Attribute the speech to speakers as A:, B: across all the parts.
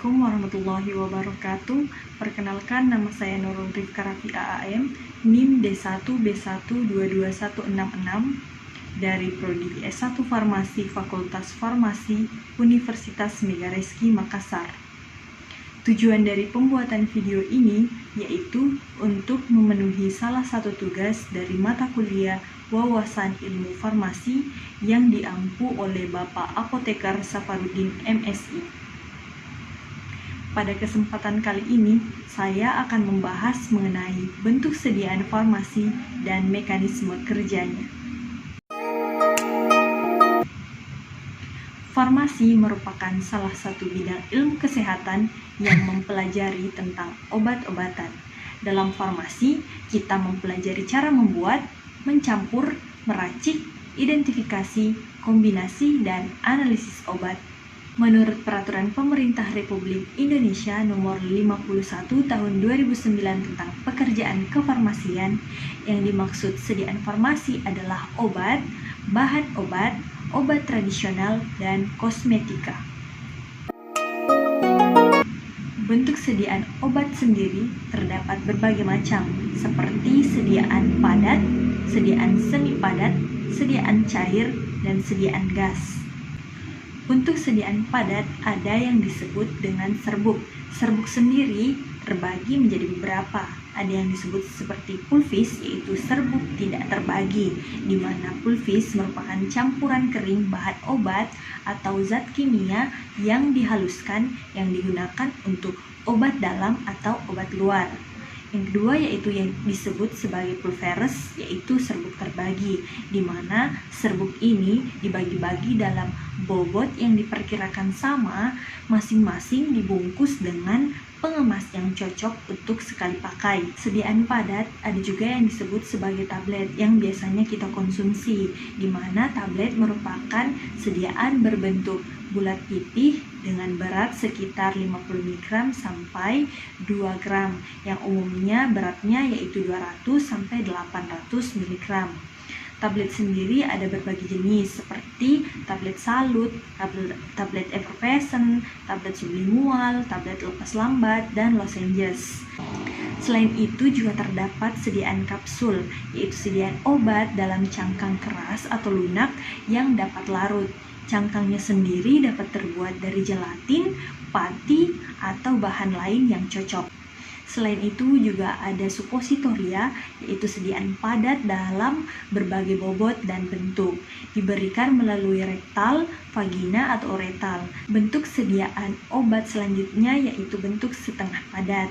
A: Assalamualaikum warahmatullahi wabarakatuh. Perkenalkan, nama saya Nurul Rifka Rafi AAM, NIM D1B1222166 dari Prodi S1 Farmasi Fakultas Farmasi Universitas Megareski Makassar. Tujuan dari pembuatan video ini yaitu untuk memenuhi salah satu tugas dari mata kuliah Wawasan Ilmu Farmasi yang diampu oleh Bapak Apoteker Safarudin MSI. Pada kesempatan kali ini, saya akan membahas mengenai bentuk sediaan farmasi dan mekanisme kerjanya. Farmasi merupakan salah satu bidang ilmu kesehatan yang mempelajari tentang obat-obatan. Dalam farmasi, kita mempelajari cara membuat, mencampur, meracik, identifikasi, kombinasi, dan analisis obat. Menurut Peraturan Pemerintah Republik Indonesia Nomor 51 Tahun 2009 tentang Pekerjaan Kefarmasian, yang dimaksud sediaan farmasi adalah obat, bahan obat, obat tradisional, dan kosmetika. Bentuk sediaan obat sendiri terdapat berbagai macam, seperti sediaan padat, sediaan semi padat, sediaan cair, dan sediaan gas. Untuk sediaan padat ada yang disebut dengan serbuk. Serbuk sendiri terbagi menjadi beberapa. Ada yang disebut seperti pulvis, yaitu serbuk tidak terbagi, di mana pulvis merupakan campuran kering bahan obat atau zat kimia yang dihaluskan yang digunakan untuk obat dalam atau obat luar. Yang kedua yaitu yang disebut sebagai pulveres, yaitu serbuk terbagi, di mana serbuk ini dibagi-bagi dalam bobot yang diperkirakan sama, masing-masing dibungkus dengan pengemas yang cocok untuk sekali pakai. Sediaan padat ada juga yang disebut sebagai tablet yang biasanya kita konsumsi, di mana tablet merupakan sediaan berbentuk bulat pipih dengan berat sekitar 50 mg sampai 2 gram, yang umumnya beratnya yaitu 200 sampai 800 mg. Tablet sendiri ada berbagai jenis seperti tablet salut, tablet effervescent, tablet sublingual, tablet lepas lambat, dan lozenges. Selain itu juga terdapat sediaan kapsul, yaitu sediaan obat dalam cangkang keras atau lunak yang dapat larut. Cangkangnya sendiri dapat terbuat dari gelatin, pati, atau bahan lain yang cocok. Selain itu juga ada supositoria, yaitu sediaan padat dalam berbagai bobot dan bentuk. Diberikan melalui rektal, vagina, atau uretal. Bentuk sediaan obat selanjutnya yaitu bentuk setengah padat,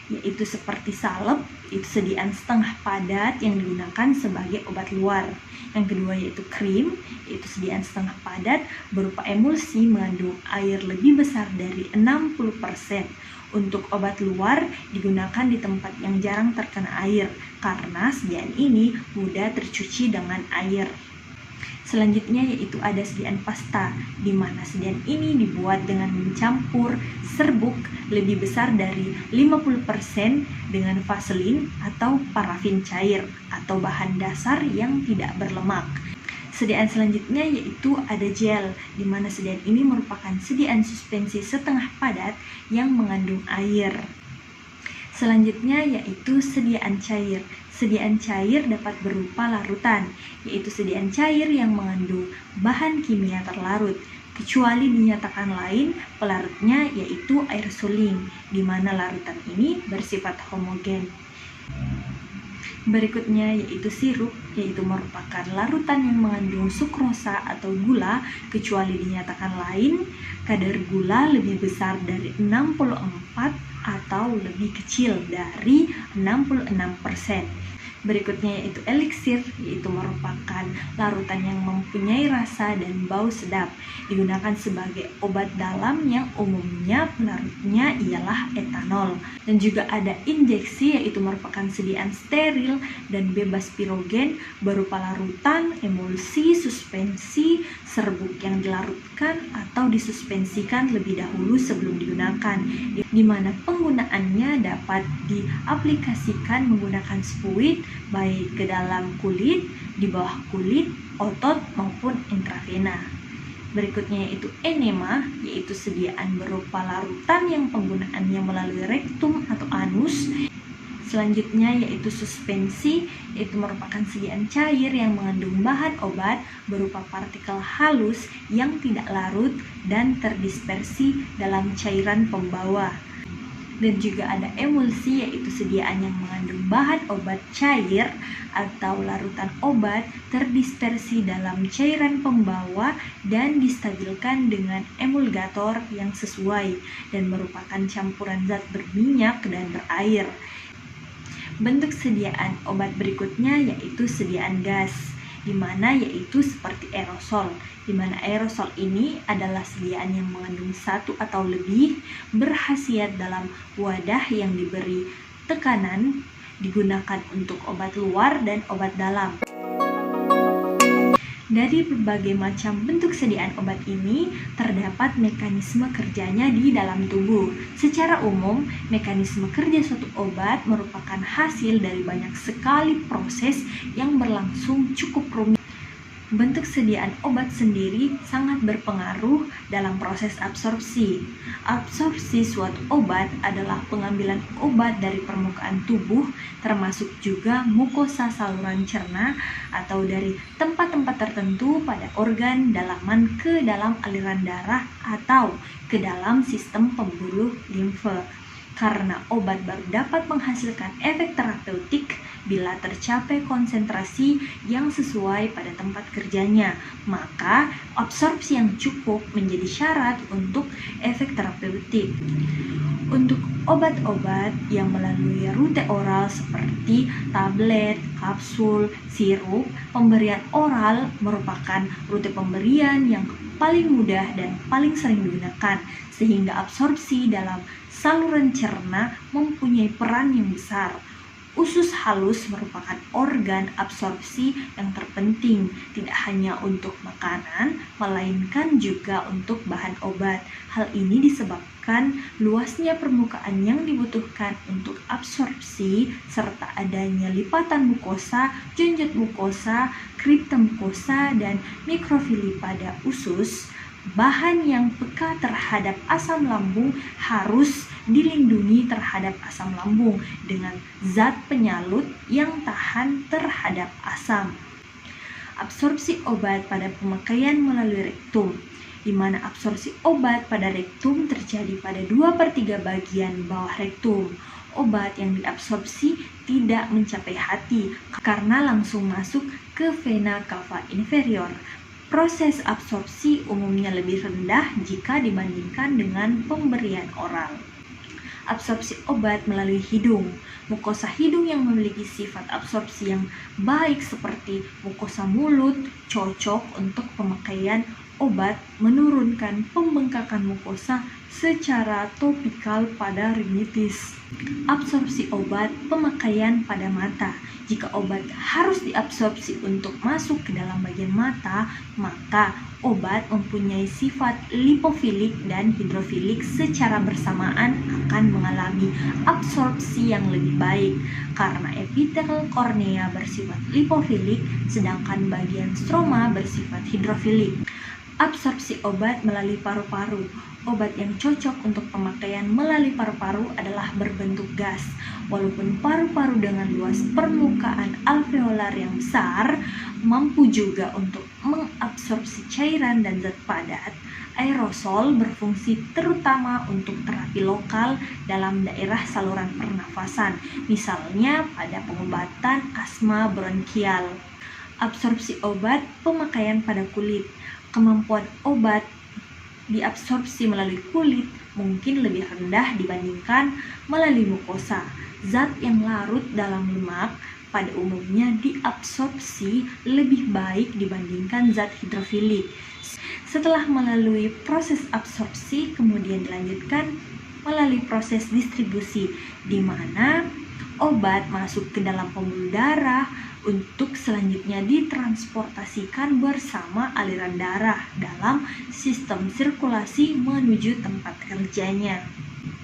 A: yaitu seperti salep, itu sediaan setengah padat yang digunakan sebagai obat luar. Yang kedua yaitu krim, yaitu sediaan setengah padat berupa emulsi mengandung air lebih besar dari 60%. Untuk obat luar digunakan di tempat yang jarang terkena air, karena sediaan ini mudah tercuci dengan air. Selanjutnya yaitu ada sediaan pasta, di mana sediaan ini dibuat dengan mencampur serbuk lebih besar dari 50% dengan vaselin atau parafin cair atau bahan dasar yang tidak berlemak. Sediaan selanjutnya yaitu ada gel, di mana sediaan ini merupakan sediaan suspensi setengah padat yang mengandung air. Selanjutnya yaitu sediaan cair. Sediaan cair dapat berupa larutan, yaitu sediaan cair yang mengandung bahan kimia terlarut, kecuali dinyatakan lain pelarutnya yaitu air suling, di mana larutan ini bersifat homogen. Berikutnya yaitu sirup, yaitu merupakan larutan yang mengandung sukrosa atau gula, kecuali dinyatakan lain kadar gula lebih besar dari 64 atau lebih kecil dari 66%. Berikutnya yaitu eliksir, yaitu merupakan larutan yang mempunyai rasa dan bau sedap, digunakan sebagai obat dalam yang umumnya pelarutnya ialah etanol. Dan juga ada injeksi, yaitu merupakan sediaan steril dan bebas pirogen berupa larutan, emulsi, suspensi, serbuk yang dilarutkan atau disuspensikan lebih dahulu sebelum digunakan, di mana penggunaannya dapat diaplikasikan menggunakan spuit baik ke dalam kulit, di bawah kulit, otot maupun intravena. Berikutnya yaitu enema, yaitu sediaan berupa larutan yang penggunaannya melalui rektum atau anus. Selanjutnya yaitu suspensi, yaitu merupakan sediaan cair yang mengandung bahan obat berupa partikel halus yang tidak larut dan terdispersi dalam cairan pembawa. Dan juga ada emulsi, yaitu sediaan yang mengandung bahan obat cair atau larutan obat terdispersi dalam cairan pembawa dan distabilkan dengan emulgator yang sesuai dan merupakan campuran zat berminyak dan berair. Bentuk sediaan obat berikutnya yaitu sediaan gas, di mana yaitu seperti aerosol, di mana aerosol ini adalah sediaan yang mengandung satu atau lebih, berkhasiat dalam wadah yang diberi tekanan, digunakan untuk obat luar dan obat dalam. Dari berbagai macam bentuk sediaan obat ini, terdapat mekanisme kerjanya di dalam tubuh. Secara umum, mekanisme kerja suatu obat merupakan hasil dari banyak sekali proses yang berlangsung cukup rumit. Bentuk sediaan obat sendiri sangat berpengaruh dalam proses absorpsi. Absorpsi suatu obat adalah pengambilan obat dari permukaan tubuh, termasuk juga mukosa saluran cerna atau dari tempat-tempat tertentu pada organ dalaman ke dalam aliran darah atau ke dalam sistem pembuluh limfe. Karena obat baru dapat menghasilkan efek terapeutik bila tercapai konsentrasi yang sesuai pada tempat kerjanya, maka absorpsi yang cukup menjadi syarat untuk efek terapeutik. Untuk obat-obat yang melalui rute oral seperti tablet, kapsul, sirup, pemberian oral merupakan rute pemberian yang paling mudah dan paling sering digunakan, sehingga absorpsi dalam saluran cerna mempunyai peran yang besar. Usus halus merupakan organ absorpsi yang terpenting, tidak hanya untuk makanan, melainkan juga untuk bahan obat. Hal ini disebabkan luasnya permukaan yang dibutuhkan untuk absorpsi, serta adanya lipatan mukosa, jonjot mukosa, kripta mukosa, dan mikrofili pada usus. Bahan yang peka terhadap asam lambung harus dilindungi terhadap asam lambung dengan zat penyalut yang tahan terhadap asam. Absorpsi obat pada pemakaian melalui rektum, di mana absorpsi obat pada rektum terjadi pada 2/3 bagian bawah rektum. Obat yang diabsorpsi tidak mencapai hati karena langsung masuk ke vena cava inferior. Proses absorpsi umumnya lebih rendah jika dibandingkan dengan pemberian oral. Absorpsi obat melalui hidung. Mukosa hidung yang memiliki sifat absorpsi yang baik seperti mukosa mulut cocok untuk pemakaian obat menurunkan pembengkakan mukosa secara topikal pada rinitis. Absorpsi obat pemakaian pada mata. Jika obat harus diabsorpsi untuk masuk ke dalam bagian mata, maka obat mempunyai sifat lipofilik dan hidrofilik secara bersamaan akan mengalami absorpsi yang lebih baik karena epitel kornea bersifat lipofilik sedangkan bagian stroma bersifat hidrofilik. Absorpsi obat melalui paru-paru. Obat yang cocok untuk pemakaian melalui paru-paru adalah berbentuk gas. Walaupun paru-paru dengan luas permukaan alveolar yang besar mampu juga untuk mengabsorpsi cairan dan zat padat, aerosol berfungsi terutama untuk terapi lokal dalam daerah saluran pernafasan, misalnya pada pengobatan asma bronkial. Absorpsi obat pemakaian pada kulit. Kemampuan obat diabsorpsi melalui kulit mungkin lebih rendah dibandingkan melalui mukosa. Zat yang larut dalam lemak pada umumnya diabsorpsi lebih baik dibandingkan zat hidrofilik. Setelah melalui proses absorpsi, kemudian dilanjutkan melalui proses distribusi, di mana obat masuk ke dalam pembuluh darah untuk selanjutnya ditransportasikan bersama aliran darah dalam sistem sirkulasi menuju tempat kerjanya,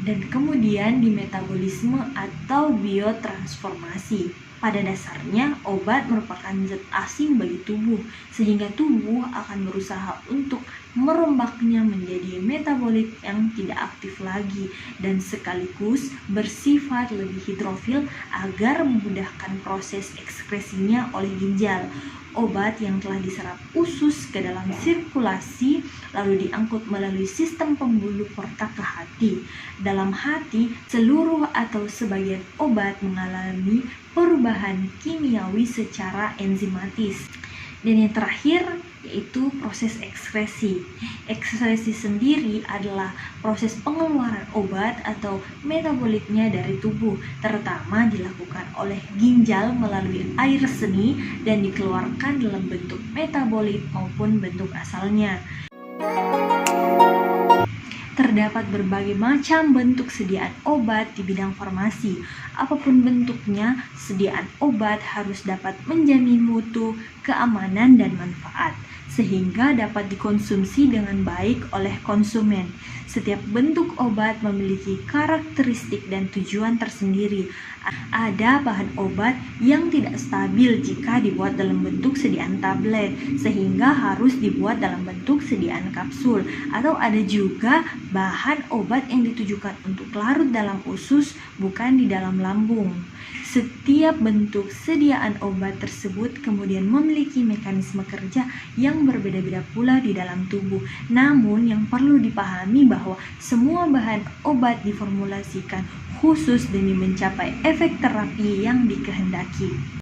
A: dan kemudian dimetabolisme atau biotransformasi. Pada dasarnya, obat merupakan zat asing bagi tubuh, sehingga tubuh akan berusaha untuk merombaknya menjadi metabolit yang tidak aktif lagi dan sekaligus bersifat lebih hidrofil agar memudahkan proses ekskresinya oleh ginjal. Obat yang telah diserap usus ke dalam sirkulasi lalu diangkut melalui sistem pembuluh porta ke hati. Dalam hati, seluruh atau sebagian obat mengalami perubahan kimiawi secara enzimatis. Dan yang terakhir yaitu proses ekskresi. Ekskresi sendiri adalah proses pengeluaran obat atau metabolitnya dari tubuh, terutama dilakukan oleh ginjal melalui air seni dan dikeluarkan dalam bentuk metabolit maupun bentuk asalnya. Terdapat berbagai macam bentuk sediaan obat di bidang farmasi. Apapun bentuknya, sediaan obat harus dapat menjamin mutu, keamanan, dan manfaat, sehingga dapat dikonsumsi dengan baik oleh konsumen. Setiap bentuk obat memiliki karakteristik dan tujuan tersendiri. Ada bahan obat yang tidak stabil jika dibuat dalam bentuk sediaan tablet, sehingga harus dibuat dalam bentuk sediaan kapsul. Atau ada juga bahan obat yang ditujukan untuk larut dalam usus, bukan di dalam lambung. Setiap bentuk sediaan obat tersebut kemudian memiliki mekanisme kerja yang berbeda-beda pula di dalam tubuh. Namun yang perlu dipahami bahwa semua bahan obat diformulasikan khusus demi mencapai efek terapi yang dikehendaki.